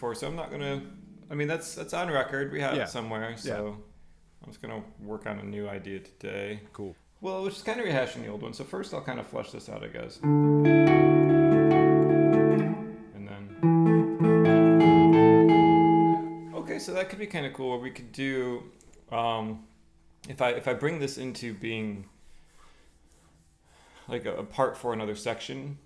before, so I'm not gonna. I mean, that's on record. We have it somewhere, so I'm just gonna work on a new idea today. Cool. Well, which is kind of rehashing the old one. So first, I'll kind of flesh this out, I guess, and then. Okay, so that could be kind of cool. Where we could do, if I bring this into being like a part for another section,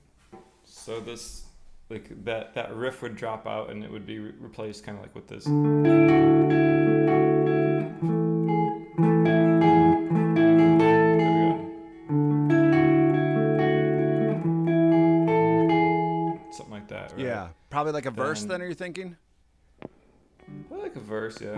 so this like that riff would drop out and it would be replaced kind of like with this. Something like that, right? Yeah, probably like a verse. Then are you thinking? Probably like a verse, yeah.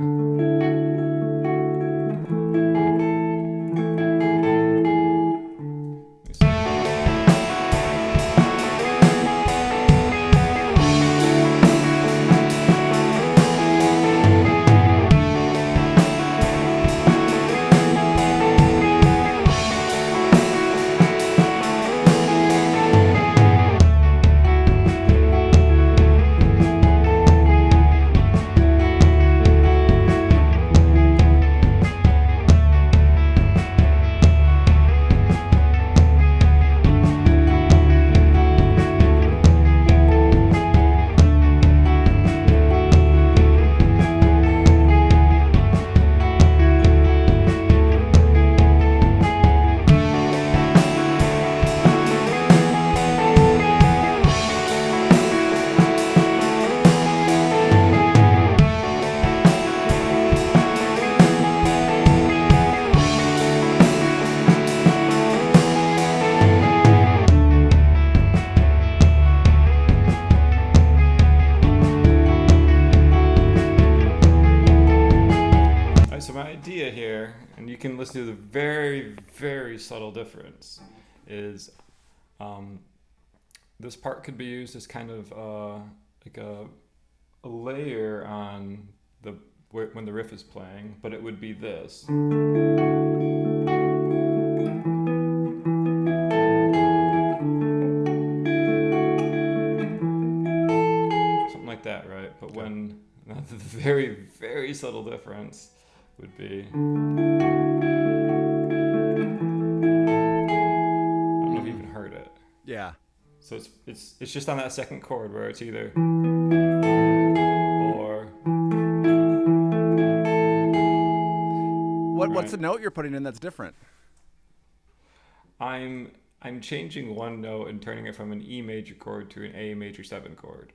Listen to the very, very subtle difference is this part could be used as kind of like a layer on when the riff is playing, but it would be this. Something like that, right? But when the very, very subtle difference would be. Yeah. So it's just on that second chord where it's either or. What's the note you're putting in that's different? I'm changing one note and turning it from an E major chord to an A major 7 chord.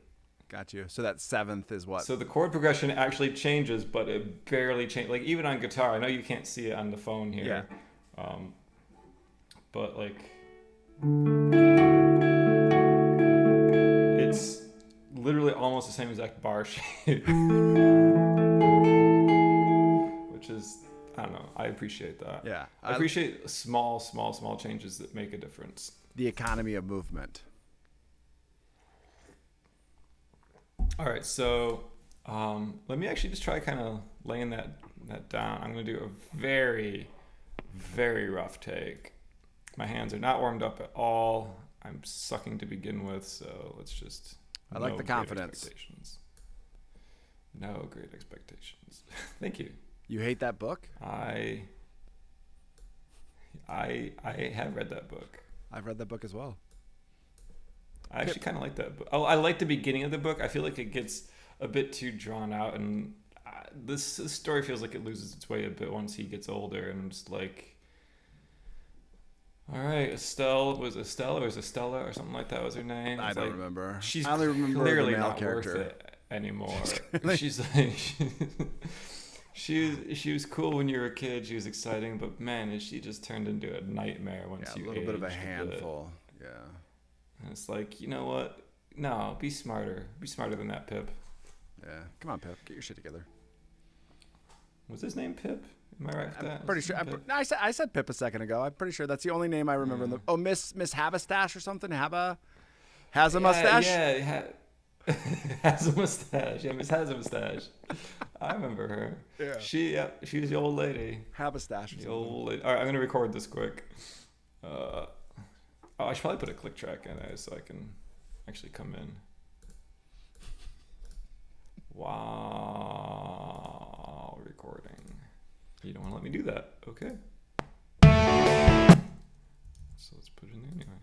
Got you. So that 7th is what? So the chord progression actually changes, but it barely changes. Like even on guitar, I know you can't see it on the phone here. Yeah. But like. It's literally almost the same exact bar shape, which is, I don't know, I appreciate that. Yeah. I appreciate small changes that make a difference. The economy of movement. All right, so let me actually just try kind of laying that down. I'm going to do a very, very rough take. My hands are not warmed up at all. I'm sucking to begin with, so let's just. I like the confidence. No great expectations. Thank you. You hate that book? I have read that book. I've read that book as well. I actually kind of like that book. Oh, I like the beginning of the book. I feel like it gets a bit too drawn out, and this story feels like it loses its way a bit once he gets older, and I'm just like. All right, Estelle or Estella or something like that was her name. I don't remember. She's I only remember clearly the male not character. worth it anymore. She's like, she was cool when you were a kid. She was exciting, but man, she just turned into a nightmare once you aged. A little bit of a handful. Yeah. And it's like, you know what? No, be smarter. Be smarter than that, Pip. Yeah. Come on, Pip. Get your shit together. Was his name Pip? Am I right with that? I'm pretty sure. I said Pip a second ago. I'm pretty sure that's the only name I remember. Miss Habastache or something. Has a mustache. Yeah, has a mustache. Yeah, Miss has a mustache. I remember her. Yeah. She was the old lady. Habastache. The old lady. All right, I'm gonna record this quick. I should probably put a click track in there so I can actually come in. Wow, recording. You don't want to let me do that. Okay. So let's put it in there anyway.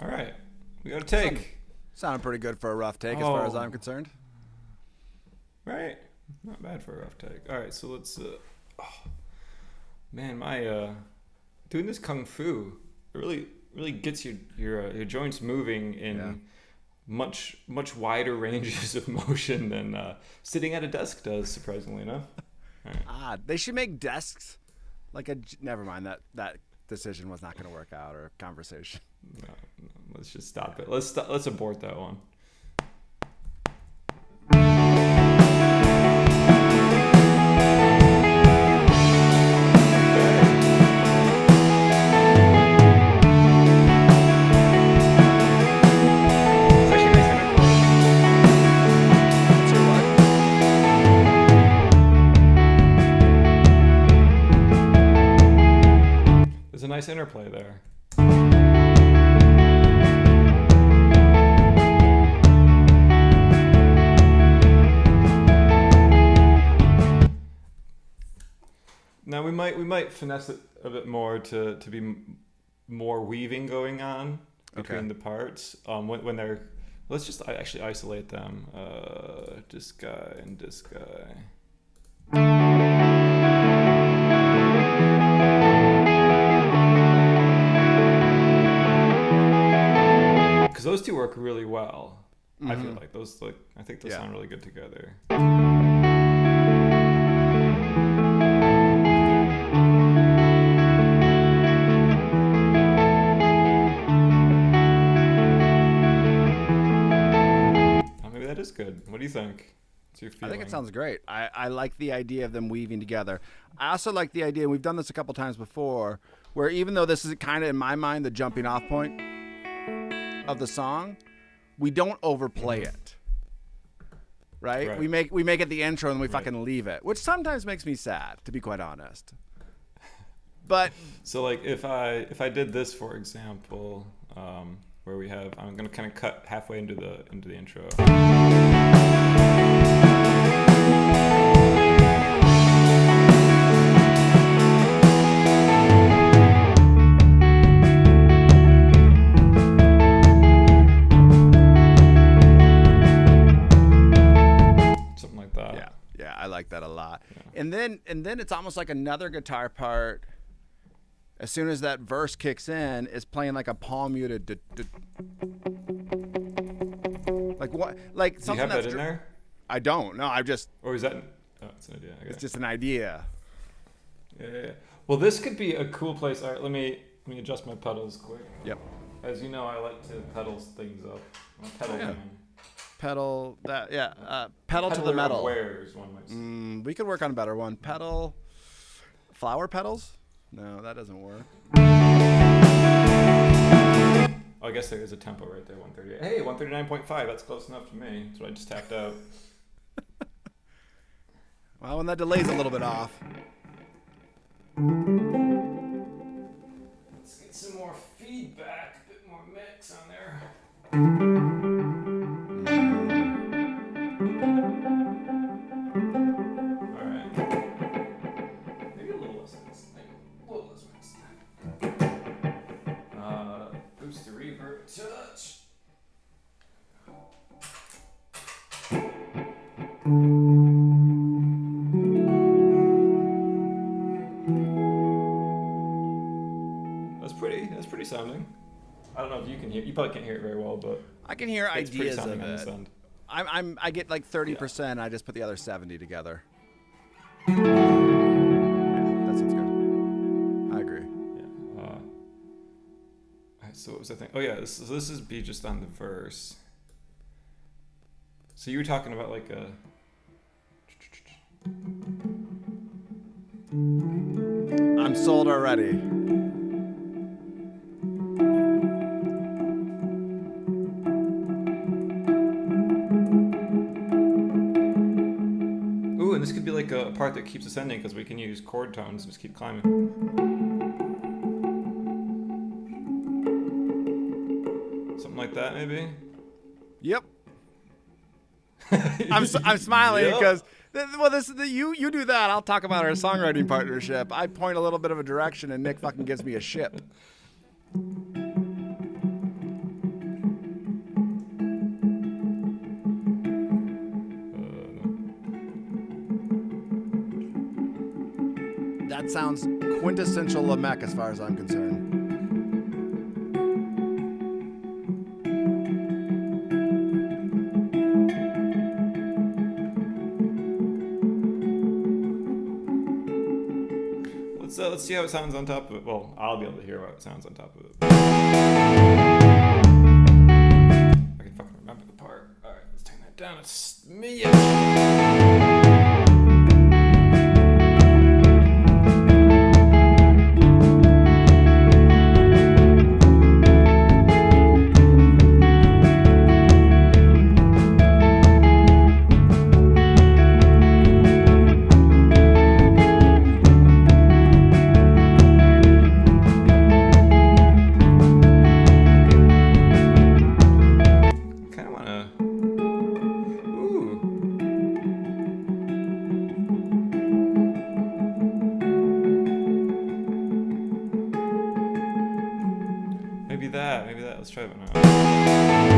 All right, we got a take. Sounded pretty good for a rough take, as far as I'm concerned. Right, not bad for a rough take. All right, so let's. Man, my doing this kung fu really gets your joints moving in much wider ranges of motion than sitting at a desk does. Surprisingly enough. Right. They should make desks like a. Never mind that decision was not going to work out, or conversation. No, let's just stop it. Let's abort that one. There's a nice interplay there. Now we might finesse it a bit more to be more weaving going on between the parts. When they're, let's just actually isolate them. This guy and this guy. Because those two work really well. I feel like those I think those sound really good together. Maybe that is good. What do you think? What's your feeling? I think it sounds great. I like the idea of them weaving together. I also like the idea, and we've done this a couple times before, where even though this is kind of, in my mind, the jumping off point of the song, we don't overplay it. Right? We make it the intro and we fucking leave it, which sometimes makes me sad, to be quite honest. But so like if I did this, for example, where we have, I'm gonna kind of cut halfway into the intro. I like that a lot. Yeah. And then it's almost like another guitar part, as soon as that verse kicks in, is playing like a palm muted like what, like something. Do you have that in there? I don't. No, I just. Or is that? Oh, it's an idea. Okay. It's just an idea. Yeah. Well, this could be a cool place. All right, let me adjust my pedals quick. Yep. As you know, I like to pedal things up. I'm a pedal man. Pedal that, pedal to the metal. Wares, one might say. We could work on a better one. Pedal, flower pedals? No, that doesn't work. Oh, I guess there is a tempo right there, 138. Hey, 139.5. That's close enough to me. That's what I just tapped out. Well, when that delay's a little bit off. Let's get some more feedback, a bit more mix on there. Boost the reverb a touch. That's pretty sounding. I don't know if you can hear. You probably can't hear it very well, but I can hear It's pretty ideas of sounding on this it. end. I get like 30%. I just put the other 70 together. Yeah, that sounds good. I agree. Yeah. So what was I thinking? Oh yeah, this is B just on the verse. So you were talking about like a. I'm sold already. Ooh, and this could be like a part that keeps ascending because we can use chord tones and just keep climbing. Something like that, maybe. Yep. I'm smiling Yep. because you do that. I'll talk about our songwriting partnership. I point a little bit of a direction, and Nick fucking gives me a ship. That sounds quintessential Lamech as far as I'm concerned. Let's see how it sounds on top of it. Well, I'll be able to hear how it sounds on top of it. I can fucking remember the part. All right, let's turn that down. It's me. Maybe that. Let's try it now.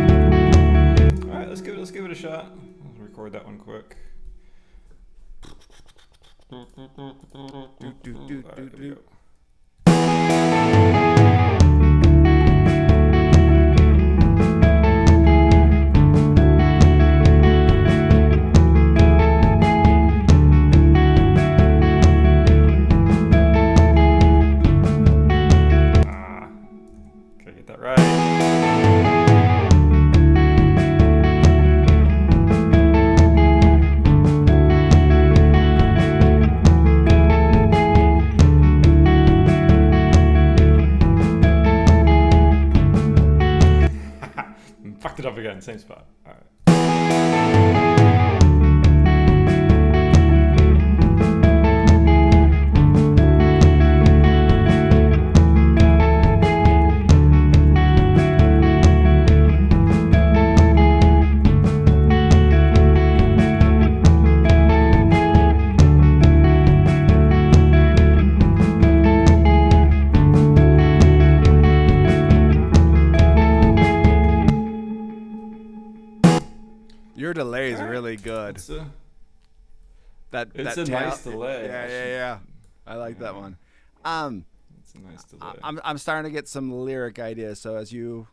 All right, let's give it a shot. I'll record that one quick. All right, here we go. Gotta get that right. Fucked it up again, same spot. All right. Your delay is really good. It's That a tail- nice delay. Yeah. I like that one. It's a nice delay. I'm starting to get some lyric ideas. So as you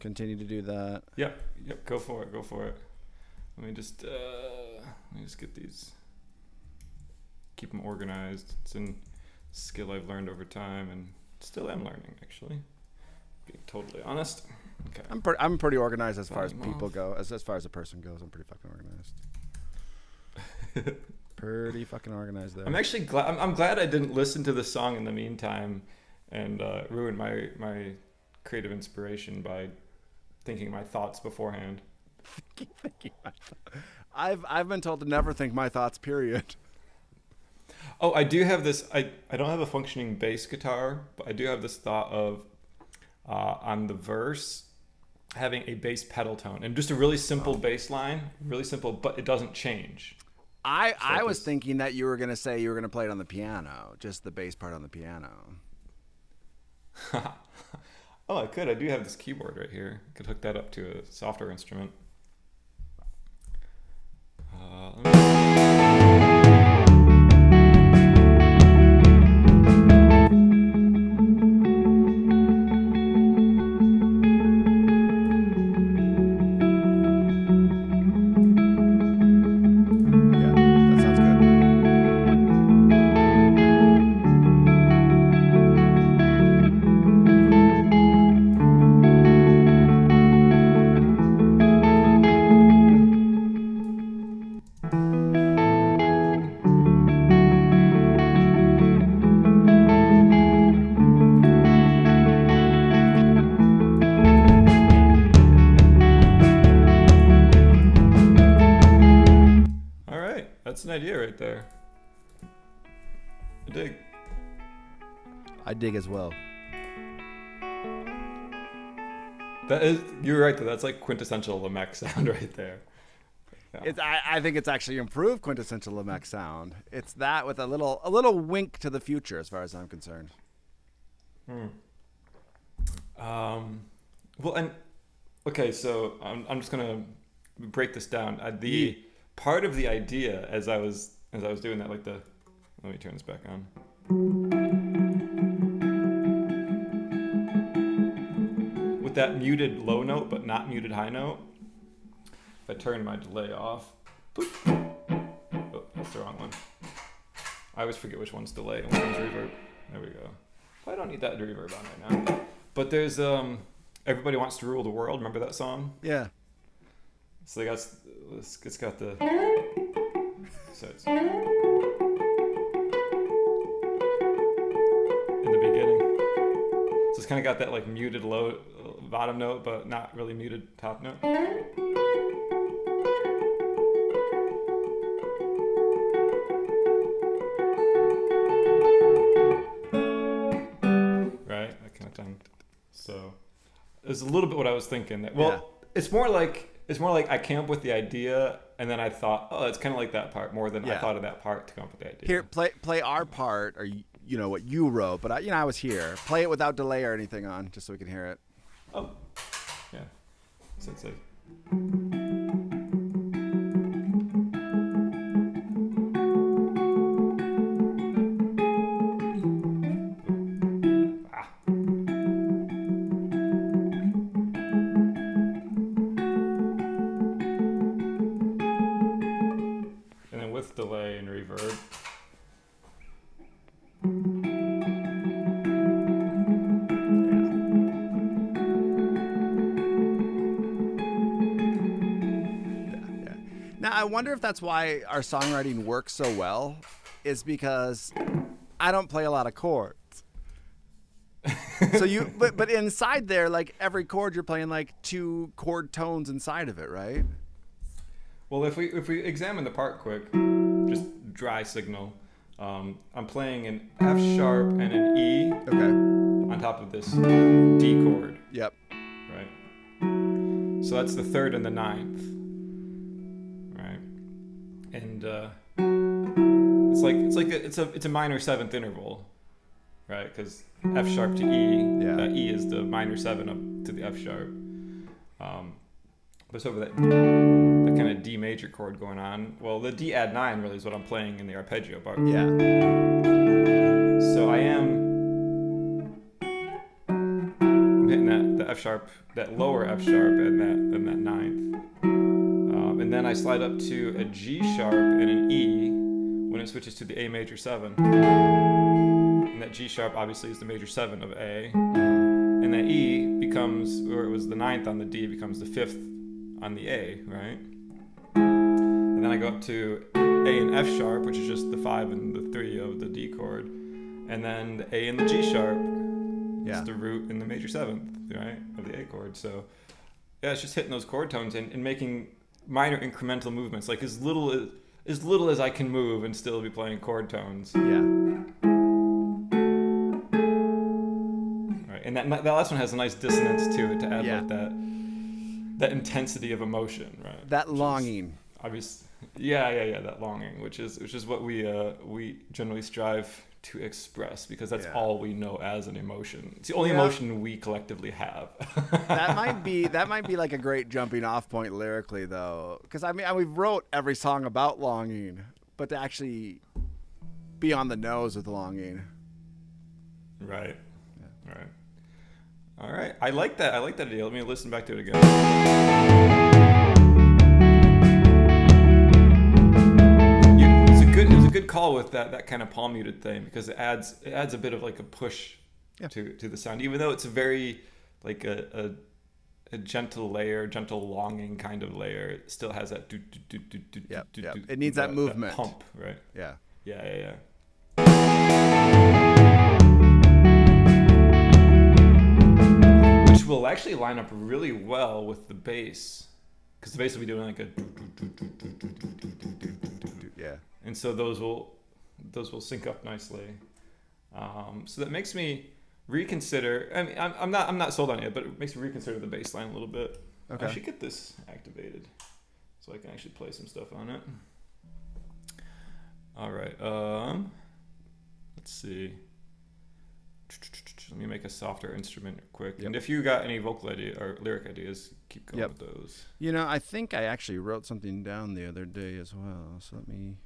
continue to do that, Yep. Go for it. Let me just get these. Keep them organized. It's a skill I've learned over time, and still am learning. Actually, being totally honest. Okay. I'm pretty organized as far as Volume people off. go. As far as a person goes, I'm pretty fucking organized. Pretty fucking organized there. I'm actually glad. I'm glad I didn't listen to the song in the meantime, and ruin my creative inspiration by thinking my thoughts beforehand. I've been told to never think my thoughts. Period. Oh, I do have this. I don't have a functioning bass guitar, but I do have this thought of on the verse having a bass pedal tone and just a really simple bass line, really simple, but it doesn't change. I was thinking that you were gonna say you were gonna play it on the piano, just the bass part on the piano. Oh, I could. I do have this keyboard right here. I could hook that up to a software instrument. Let me- Yeah, that sounds good. All right, that's an idea right there. I dig. I dig as well. That is, you're right though. That's like quintessential Lamech sound right there. Yeah. I think it's actually improved quintessential Lamech sound. It's that with a little wink to the future, as far as I'm concerned. Well, and okay, so I'm just gonna break this down. The part of the idea as I was doing that, like let me turn this back on. With that muted low note but not muted high note, if I turn my delay off, boop. Oh, that's the wrong one. I always forget which one's delay and which one's reverb. There we go. I don't need that reverb on right now. But there's Everybody Wants to Rule the World. Remember that song? Yeah. So it's got the so it's in the beginning. So it's kind of got that like muted low bottom note, but not really muted top note. Right, that kind of thing. So it's a little bit what I was thinking. That it's more like I came up with the idea and then I thought, oh, it's kind of like that part more than I thought of that part to come up with the idea. Here, play our part, or you know what you wrote, but I was here. Play it without delay or anything on, just so we can hear it. Oh, yeah. So it's like. And then with delay and reverb. Now, I wonder if that's why our songwriting works so well, is because I don't play a lot of chords. So but inside there, like every chord, you're playing like 2 chord tones inside of it, right? Well, if we examine the part quick, just dry signal, I'm playing an F sharp and an E on top of this D chord. Yep. Right. So that's the 3rd and the 9th. Right. And it's a minor 7th interval, right? Because F sharp to E, E is the minor 7 up to the F sharp. But it's over that kind of D major chord going on. Well, the D add 9 really is what I'm playing in the arpeggio part. Yeah. So I'm hitting the F sharp, that lower F sharp, and that 9th. And then I slide up to a G sharp and an E when it switches to the A major 7. And that G sharp obviously is the major 7 of A. And that E becomes, or it was the 9th on the D, becomes the 5th on the A, right? And then I go up to A and F sharp, which is just the 5 and the 3 of the D chord. And then the A and the G sharp is the root in the major 7th, right, of the A chord. So yeah, it's just hitting those chord tones and making minor incremental movements, like as little as I can move and still be playing chord tones. Yeah. Right, and that last one has a nice dissonance to it to add like that intensity of emotion, right? That longing. Obviously, Yeah, that longing, which is what we generally strive to express, because that's all we know as an emotion. It's the only emotion we collectively have. That might be like a great jumping off point lyrically, though, because I mean, we wrote every song about longing, but to actually be on the nose with longing. Right. Yeah. All right. I like that idea. Let me listen back to it again. It was a good call with that kind of palm muted thing, because it adds a bit of like a push to the sound, even though it's a very like a gentle layer, gentle longing kind of layer. It still has that do. It needs that movement, that pump, right? Yeah. Which will actually line up really well with the bass, because the bass will be doing like a and so those will sync up nicely. So that makes me reconsider. I mean, I'm not sold on it, but it makes me reconsider the bass line a little bit. Okay. I should get this activated so I can actually play some stuff on it. All right. Let's see. Let me make a softer instrument quick. And if you got any vocal idea or lyric ideas, keep going with those. You know, I think I actually wrote something down the other day as well. So let me.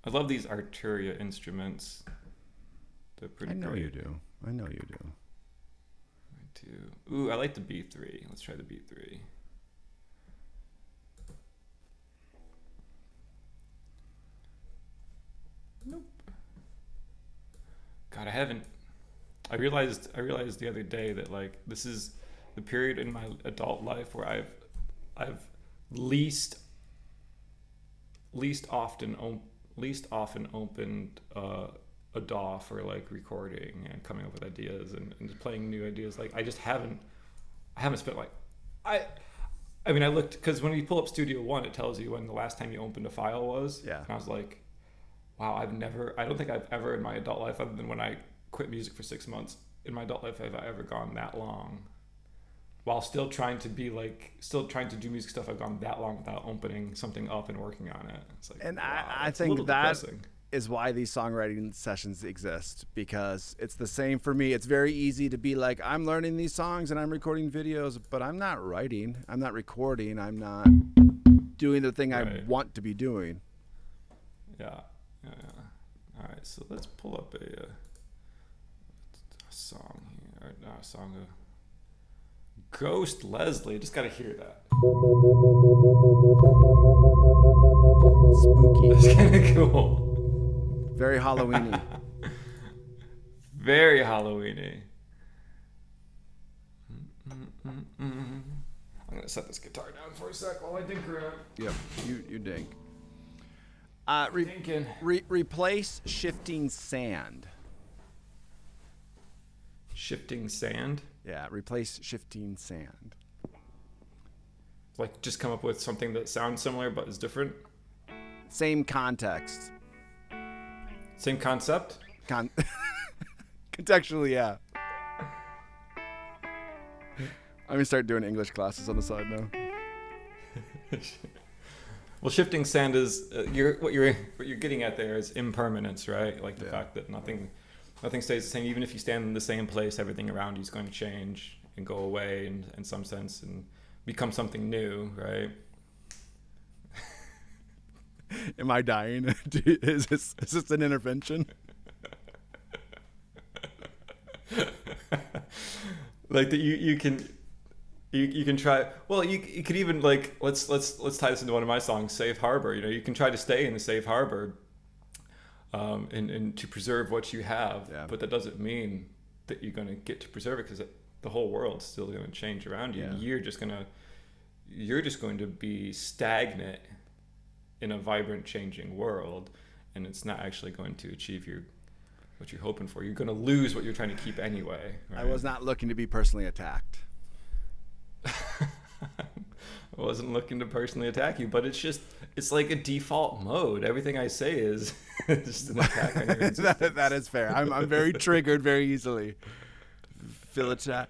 I love these Arturia instruments. They're pretty great. I know you do. I do. Ooh, I like the B3. Let's try the B3. Nope. God, I realized the other day that like this is the period in my adult life where I've least often opened a DAW for like recording and coming up with ideas and just playing new ideas. Like I haven't spent like I mean I looked, because when you pull up Studio One, it tells you when the last time you opened a file was. Yeah. And I was like, wow, I don't think I've ever in my adult life, other than when I quit music for 6 months, in my adult life have I ever gone that long while still trying to do music stuff. I've gone that long without opening something up and working on it. It's like, and wow, I think that depressing. Is why these songwriting sessions exist, because it's the same for me. It's very easy to be like, I'm learning these songs and I'm recording videos, but I'm not writing, I'm not recording, I'm not doing the thing I want to be doing. Yeah. All right, so let's pull up a song here. Or a song of Ghost Leslie. Just gotta hear that. Spooky. That's kind of cool. Very Halloweeny. Very Halloweeny. I'm gonna set this guitar down for a sec while I think around. Yep, you dink. Replace shifting sand. Shifting sand? Yeah, replace shifting sand. Like just come up with something that sounds similar but is different? Same context. Same concept? Contextually, yeah. I'm gonna start doing English classes on the side now. Well, shifting sand is what you're getting at there is impermanence, right? Like the fact that nothing stays the same. Even if you stand in the same place, everything around you is going to change and go away in some sense and become something new, right? Am I dying? Is this an intervention? Like that you can try. Well, you could even like let's tie this into one of my songs, Safe Harbor. You know, you can try to stay in the safe harbor, and to preserve what you have. Yeah. But that doesn't mean that you're going to get to preserve it, because the whole world's still going to change around you. Yeah. And you're just going to be stagnant in a vibrant, changing world, and it's not actually going to achieve what you're hoping for. You're going to lose what you're trying to keep anyway. Right? I was not looking to be personally attacked. I wasn't looking to personally attack you, but it's like a default mode. Everything I say is just an attack on your insistence. That is fair. I'm very triggered very easily. Feel a chat.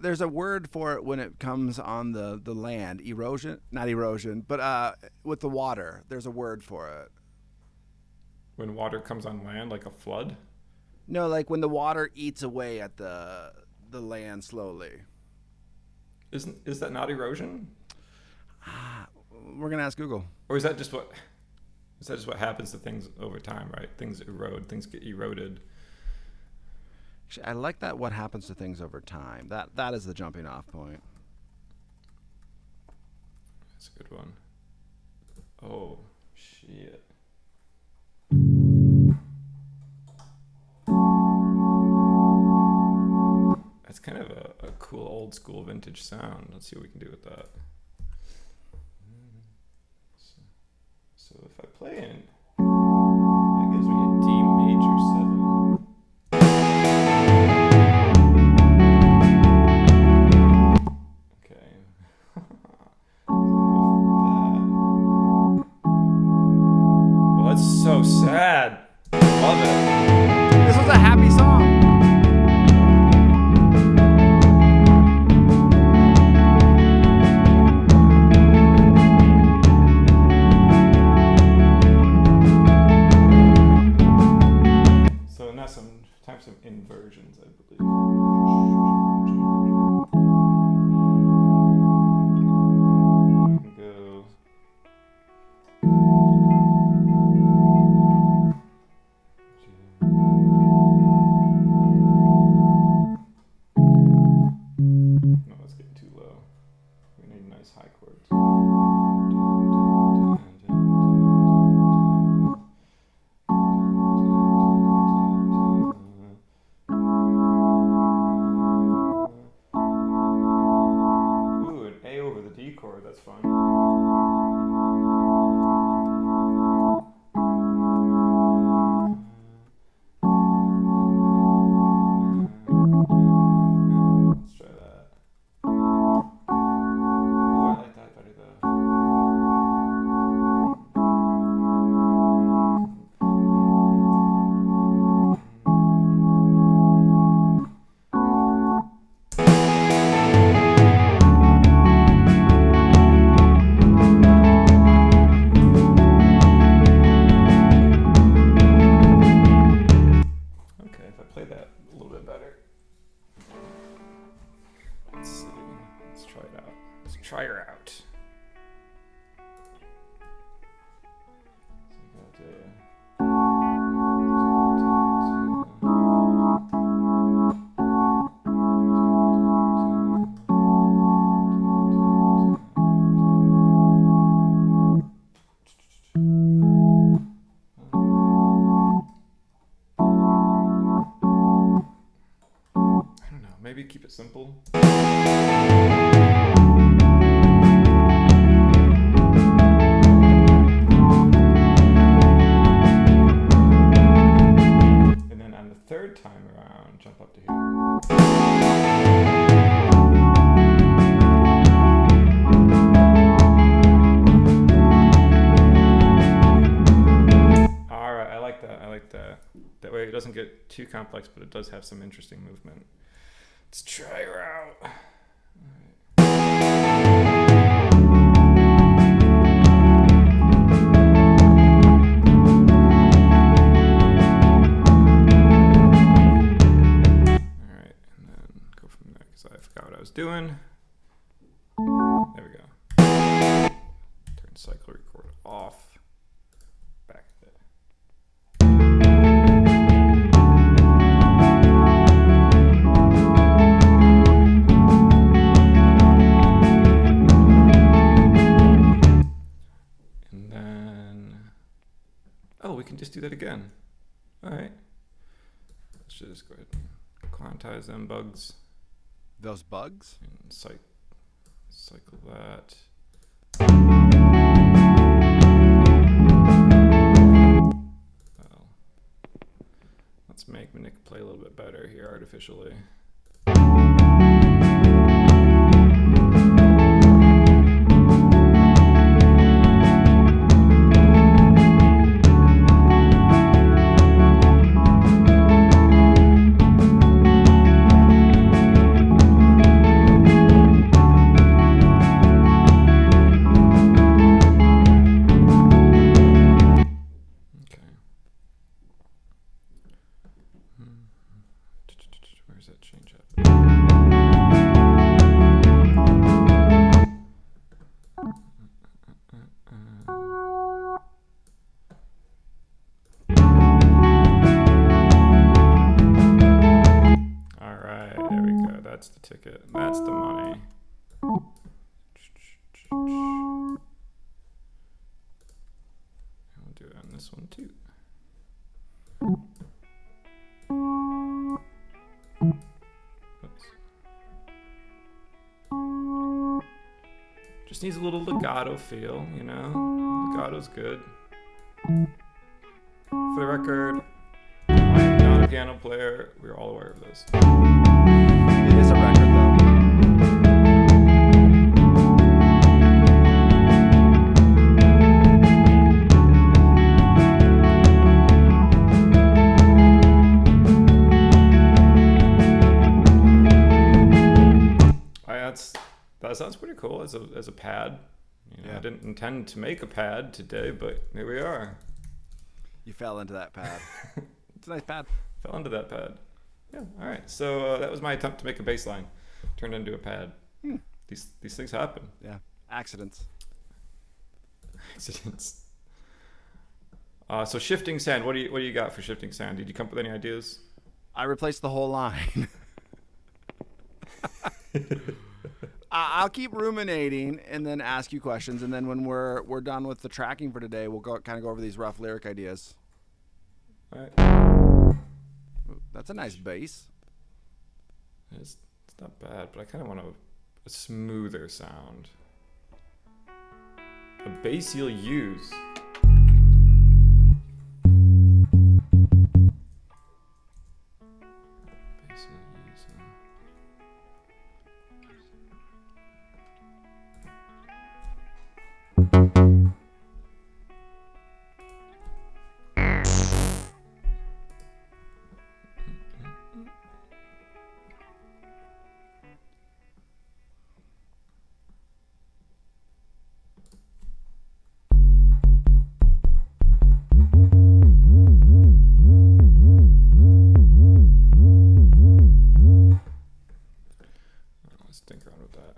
There's a word for it when it comes on the land. Erosion, not erosion, but with the water. There's a word for it. When water comes on land, like a flood? No, like when the water eats away at the land slowly. Is that not erosion? We're gonna ask Google. Or is that just what happens to things over time, right? Things erode, things get eroded. Actually, I like that. What happens to things over time? That is the jumping off point. That's a good one. Oh shit. That's kind of a cool old school vintage sound. Let's see what we can do with that. So if I play in, that gives me a D major 7. Okay. Well, that's so sad. Love it. This was a happy song. Some inversions, I believe. We can go. No, that's getting too low. We need nice high chords. Chord, that's fun. Let's try that. Oh, I like that better though. Try her out. I don't know, maybe keep it simple. Third time around, jump up to here. All right, I like that. That way it doesn't get too complex, but it does have some interesting movement. Let's try her out. All right. Doing. There we go. Turn cycle record off. Back a bit. And then, oh, we can just do that again. All right. Let's just go ahead and quantize them bugs. Those bugs? And cycle that. Well, let's make Nick play a little bit better here artificially. that change up? All right, there we go. That's the ticket. That's the money. And we'll do it on this one too. Oops. Just needs a little legato feel, you know? Legato's good. For the record, I am not a piano player. We're all aware of this. It is a record, though. That sounds pretty cool as a pad. You know, yeah. I didn't intend to make a pad today, but here we are. You fell into that pad. It's a nice pad. Fell into that pad. Yeah. All right. So that was my attempt to make a bass line. Turned into a pad. These things happen. Yeah. Accidents. Accidents. So shifting sound. What do you got for shifting sound? Did you come up with any ideas? I replaced the whole line. I'll keep ruminating and then ask you questions, and then when we're done with the tracking for today, we'll kind of go over these rough lyric ideas. All right. That's a nice bass. It's not bad, but I kind of want a smoother sound. A bass you'll use.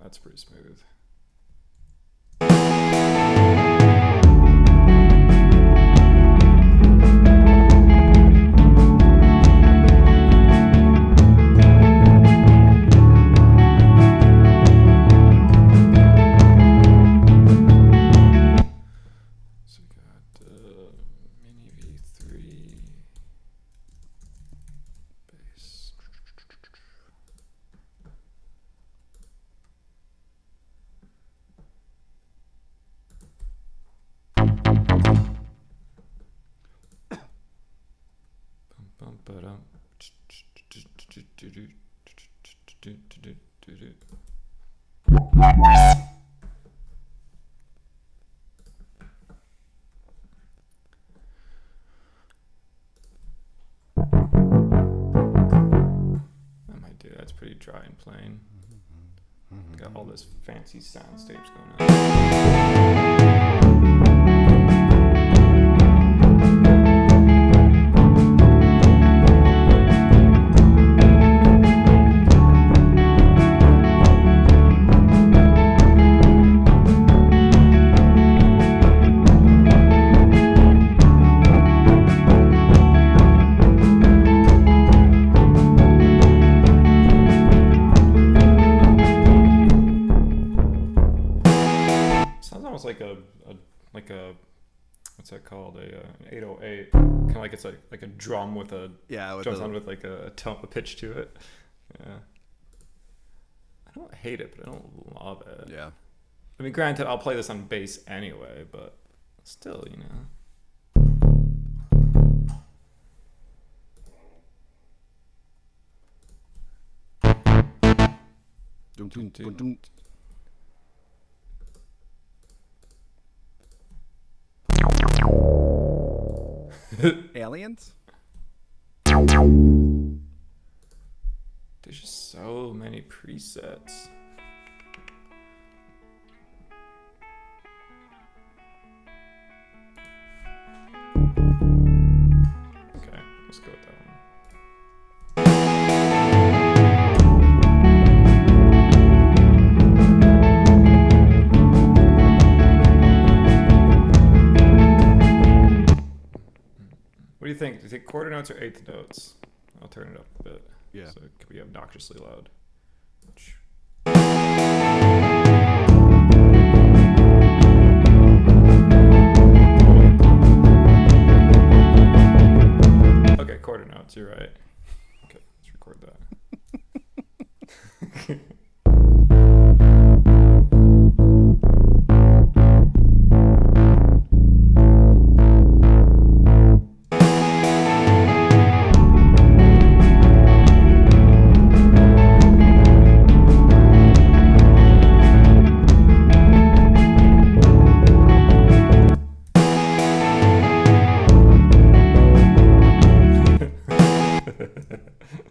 That's pretty smooth. So we got Mini V3 bass. That might do. That's pretty dry and plain. Got all this fancy soundscapes going on. Like a what's that called? An 808. Kind of like it's like a drum with a with like a pitch to it. Yeah. I don't hate it, but I don't love it. Yeah. I mean, granted, I'll play this on bass anyway, but still, you know. Aliens? There's just so many presets. Okay, let's go with that one. think? Do you think quarter notes or eighth notes? I'll turn it up a bit. Yeah. So it could be obnoxiously loud. Okay, quarter notes. You're right. Okay, let's record that.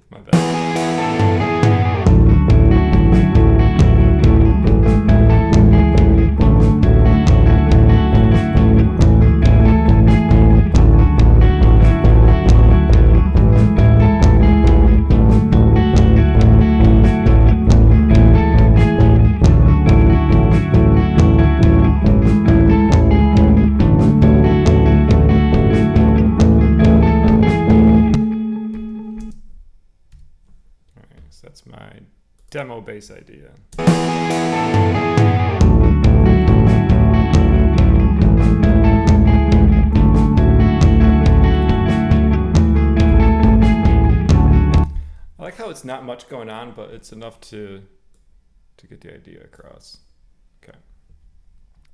My bad. Alright, so that's my demo bass idea. I like how it's not much going on, but it's enough to get the idea across. Okay.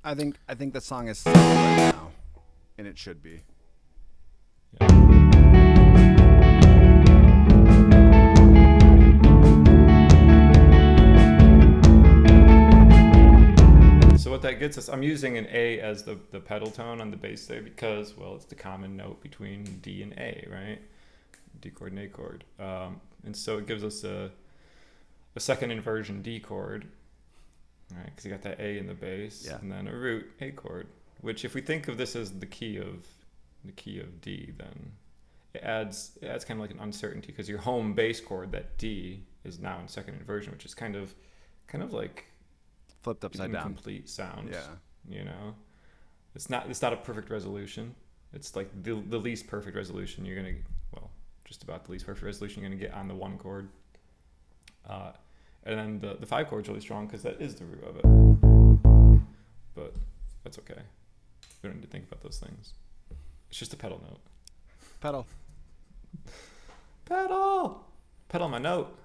I think the song is settled right now, and it should be. So what that gets us, I'm using an A as the pedal tone on the bass there because, well, it's the common note between D and A, right? D chord and A chord. And so it gives us a second inversion D chord, right? Because you got that A in the bass, Yeah. and then a root A chord. Which, if we think of this as the key of D, then it adds kind of like an uncertainty because your home bass chord, that D, is now in second inversion, which is kind of like Flipped upside down. incomplete sound. Yeah. You know, it's not a perfect resolution. It's like the least perfect resolution you're gonna, well, just about the least perfect resolution you're gonna get on the one chord. And then the five chord's really strong because that is the root of it. But that's okay. We don't need to think about those things. It's just a pedal note. Pedal. Pedal my note.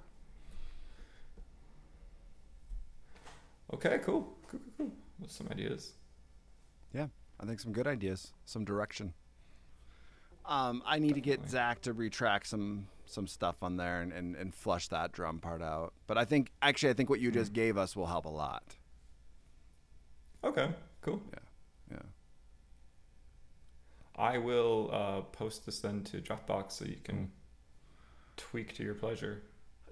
Okay, cool. Those some ideas. Yeah, I think some good ideas, some direction. I need to get Zach to retrack some stuff on there and flush that drum part out. But I think what you just gave us will help a lot. Okay, cool. Yeah. I will post this then to Dropbox so you can tweak to your pleasure.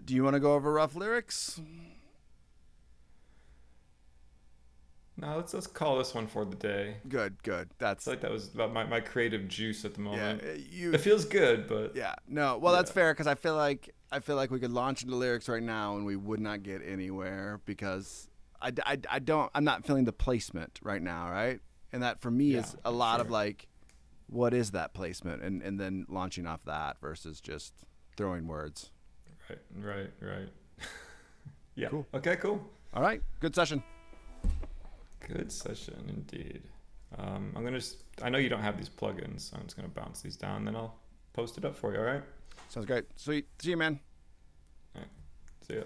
Do you want to go over rough lyrics? No, let's call this one for the day. Good. I That's feel like that was about my creative juice at the moment. yeah. It feels good, but Yeah. No. Well, that's fair because I feel like we could launch into lyrics right now and we would not get anywhere because I'm not feeling the placement right now, right? And that for me is a lot of like, what is that placement, and then launching off that versus just throwing words. Right. Yeah. Cool. Okay, cool. All right. Good session. Good session indeed. I know you don't have these plugins, so I'm just gonna bounce these down, then I'll post it up for you. All right. Sounds great. Sweet. See you, man. All right. See ya.